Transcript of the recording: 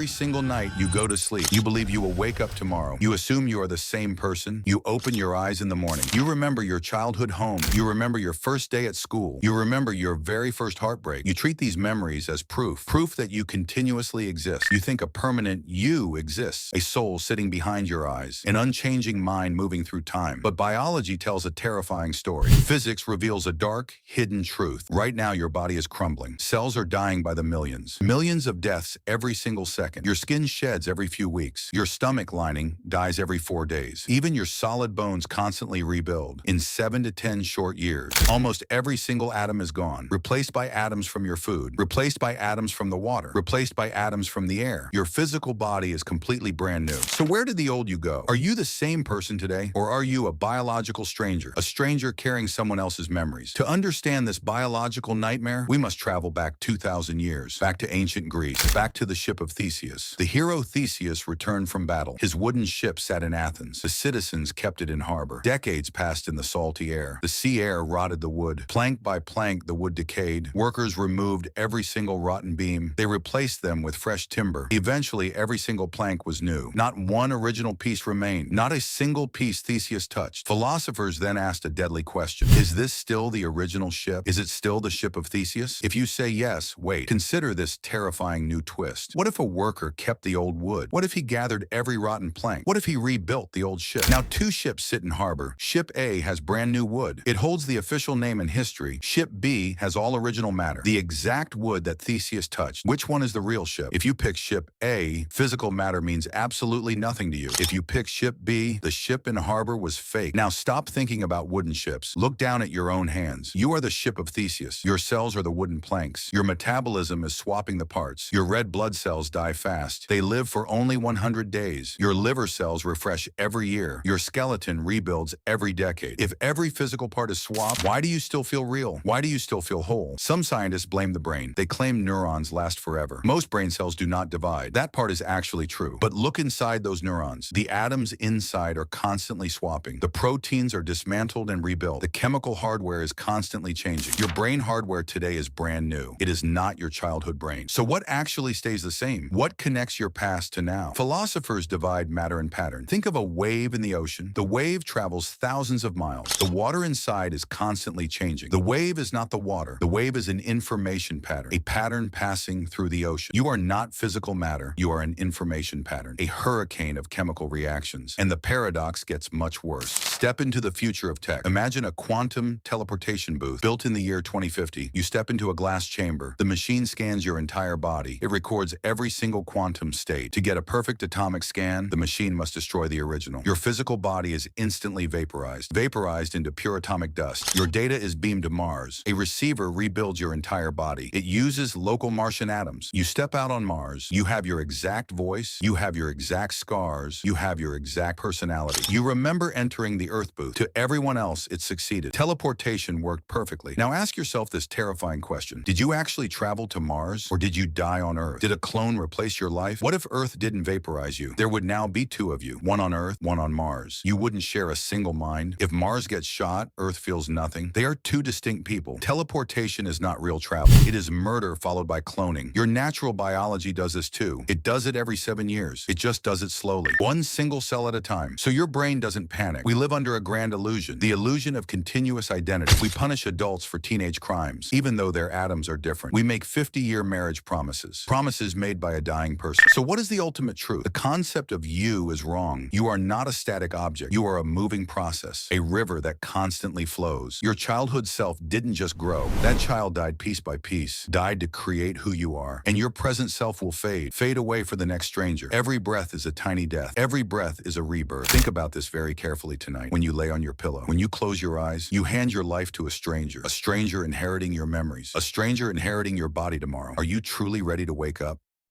Every single night you go to sleep, you believe you will wake up tomorrow. You assume you are the same person. You open your eyes in the morning. You remember your childhood home. You remember your first day at school. You remember your very first heartbreak. You treat these memories as proof that you continuously exist. You think a permanent you exists, a soul sitting behind your eyes, an unchanging mind moving through time. But biology tells a terrifying story. Physics reveals a dark, hidden truth. Right now, your body is crumbling. Cells are dying by the millions. Millions of deaths every single second. Your skin sheds every few weeks. Your stomach lining dies every 4 days. Even your solid bones constantly rebuild. In 7 to 10 short years, almost every single atom is gone, replaced by atoms from your food, replaced by atoms from the water, replaced by atoms from the air. Your physical body is completely brand new. So where did the old you go? Are you the same person today? Or are you a biological stranger? A stranger carrying someone else's memories? To understand this biological nightmare, we must travel back 2,000 years, back to ancient Greece, back to the Ship of Theseus. The hero Theseus returned from battle. His wooden ship sat in Athens. The citizens kept it in harbor. Decades passed in the salty air. The sea air rotted the wood. Plank by plank, the wood decayed. Workers removed every single rotten beam. They replaced them with fresh timber. Eventually, every single plank was new. Not one original piece remained. Not a single piece Theseus touched. Philosophers then asked a deadly question. Is this still the original ship? Is it still the Ship of Theseus? If you say yes, wait. Consider this terrifying new twist. What if a worker kept the old wood? What if he gathered every rotten plank? What if he rebuilt the old ship? Now, two ships sit in harbor. Ship A has brand new wood. It holds the official name in history. Ship B has all original matter, the exact wood that Theseus touched. Which one is the real ship? If you pick Ship A, physical matter means absolutely nothing to you. If you pick Ship B, the ship in harbor was fake. Now stop thinking about wooden ships. Look down at your own hands. You are the Ship of Theseus. Your cells are the wooden planks. Your metabolism is swapping the parts. Your red blood cells die fast. They live for only 100 days. Your liver cells refresh every year. Your skeleton rebuilds every decade. If every physical part is swapped, why do you still feel real? Why do you still feel whole? Some scientists blame the brain. They claim neurons last forever. Most brain cells do not divide. That part is actually true. But look inside those neurons. The atoms inside are constantly swapping. The proteins are dismantled and rebuilt. The chemical hardware is constantly changing. Your brain hardware today is brand new. It is not your childhood brain. So what actually stays the same? What connects your past to now? Philosophers divide matter and pattern. Think of a wave in the ocean. The wave travels thousands of miles. The water inside is constantly changing. The wave is not the water. The wave is an information pattern, a pattern passing through the ocean. You are not physical matter. You are an information pattern, a hurricane of chemical reactions. And the paradox gets much worse. Step into the future of tech. Imagine a quantum teleportation booth built in the year 2050. You step into a glass chamber. The machine scans your entire body. It records every single quantum state. To get a perfect atomic scan, the machine must destroy the original. Your physical body is instantly vaporized into pure atomic dust. Your data is beamed to Mars. A receiver rebuilds your entire body. It uses local Martian atoms. You step out on Mars. You have your exact voice. You have your exact scars. You have your exact personality. You remember entering the Earth booth. To everyone else, it succeeded. Teleportation worked perfectly. Now ask yourself this terrifying question. Did you actually travel to Mars, or did you die on Earth? Did a clone replace your life? What if Earth didn't vaporize you? There would now be two of you, one on Earth, one on Mars. You wouldn't share a single mind. If Mars gets shot, Earth feels nothing. They are two distinct people. Teleportation is not real travel. It is murder followed by cloning. Your natural biology does this too. It does it every 7 years. It just does it slowly, one single cell at a time. So your brain doesn't panic. We live under a grand illusion, the illusion of continuous identity. We punish adults for teenage crimes, even though their atoms are different. We make 50-year marriage promises made by a dying person. So what is the ultimate truth? The concept of you is wrong. You are not a static object. You are a moving process, a river that constantly flows. Your childhood self didn't just grow. That child died piece by piece, died to create who you are. And your present self will fade away for the next stranger. Every breath is a tiny death. Every breath is a rebirth. Think about this very carefully tonight when you lay on your pillow. When you close your eyes, you hand your life to a stranger inheriting your memories, a stranger inheriting your body tomorrow. Are you truly ready to wake up?